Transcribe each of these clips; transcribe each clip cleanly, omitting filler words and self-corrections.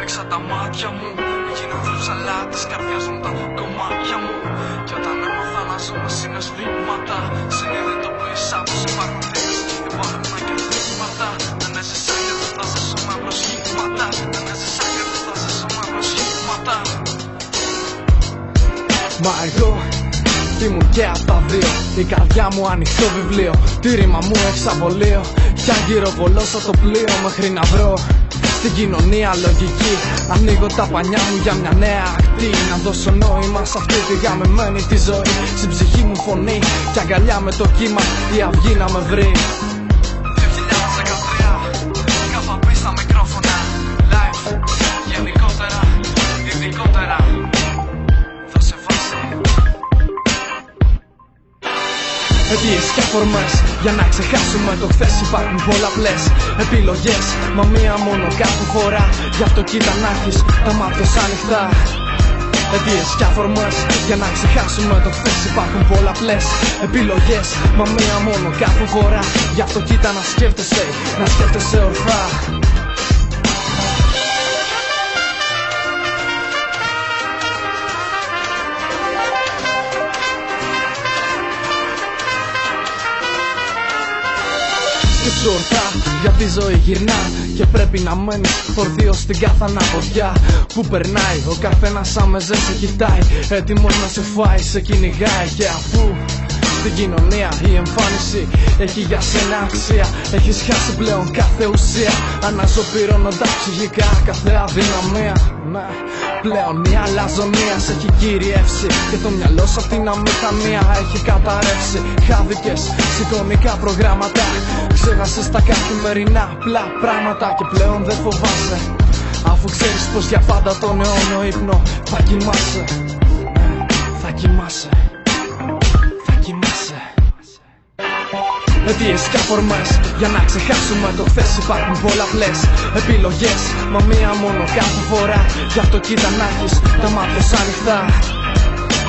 έριξα τα μάτια μου. Έγιναν θρυψαλά της καρδιάς μου τα κομμάτια μου. Κι όταν έμαθα να ζω με συναισθήματα, συνειδητοποίησα πως υπάρχουν θύμες, υπάρχουν και θύματα. Δεν έζησα και δεν θα ζήσω με προσχήματα. Δεν έζησα και δεν θα ζήσω με προσχήματα. Μα εγώ ήμουν και απ' τα δύο. Η καρδιά μου ανοιχτό βιβλίο, τη ρήμα μου εξαβολείο. Κι αν γυροβολώσω το πλοίο μέχρι να βρω στην κοινωνία λογική, ανοίγω τα πανιά μου για μια νέα ακτή. Να δώσω νόημα σε αυτή τη γαμημένη τη ζωή. Στην ψυχή μου φωνή κι αγκαλιά με το κύμα η αυγή να με βρει. 2013, είχα πει στα μικρόφωνα, live, γενικότερα, ειδικότερα. Δώσε βάση. Αιτίες και αφορμές για να ξεχάσουμε το χθες. Υπάρχουν πολλαπλές επιλογές, μα μία μόνο κάθε φορά. Γι' αυτό κοίτα να έχεις τα μάτια σου ανοιχτά. Αιτίες και αφορμές για να ξεχάσουμε το χθες. Υπάρχουν πολλαπλές επιλογές, μα μία μόνο κάθε φορά. Γι' αυτό κοίτα να σκέφτεσαι ορθά. Σκέψου ορθά, γιατί η ζωή γυρνά και πρέπει να μένεις ορθίος στην κάθε αναποδιά που περνάει. Ο καθένας άμεζε σε κοιτάει, έτοιμος να σε φάει, σε κυνηγάει. Και αφού στην κοινωνία η εμφάνιση έχει για σένα αξία, έχεις χάσει πλέον κάθε ουσία, αναζωπυρώνοντας ψυχικά κάθε αδυναμία. Ναι, πλέον η αλαζονία σε έχει κυριεύσει και το μυαλό σου απ' την αμηχανία έχει καταρρεύσει. Χάθηκες σε εικονικά προγράμματα, ξέχασες τα καθημερινά απλά πράγματα και πλέον δεν φοβάσαι, αφού ξέρεις πως για πάντα τον αιώνιο ύπνο θα κοιμάσαι. Θα κοιμάσαι. Θα κοιμάσαι. Αιτίες και αφορμές για να ξεχάσουμε το χθες. Υπάρχουν πολλαπλές επιλογές, μα μία μόνο κάθε φορά. Γι' αυτό κοίτα να έχεις τα μάτια σου ανοιχτά.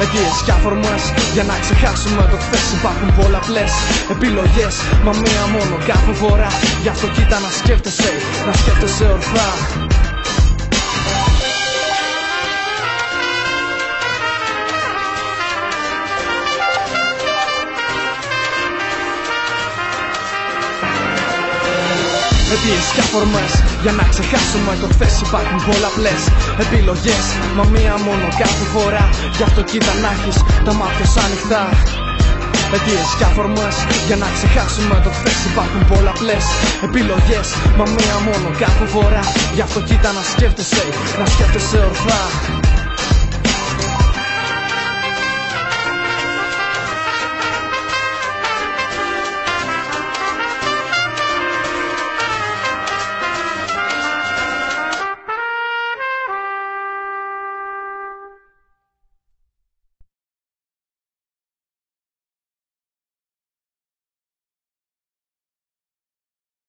Αιτίες και αφορμές για να ξεχάσουμε το χθες. Υπάρχουν πολλαπλές επιλογές, μα μία μόνο κάθε φορά. Γι' αυτό κοίτα να σκέφτεσαι ορθά. Αιτίες και αφορμές για να ξεχάσουμε το χθες. Υπάρχουν πολλαπλές επιλογές, μα μία μόνο κάθε φορά. Γι' αυτό κοίτα να έχεις τα μάτια σου ανοιχτά. Αιτίες και αφορμές για να ξεχάσουμε το χθες. Υπάρχουν πολλαπλές επιλογές, μα μία μόνο κάθε φορά. Γι' αυτό κοίτα να σκέφτεσαι ορθά.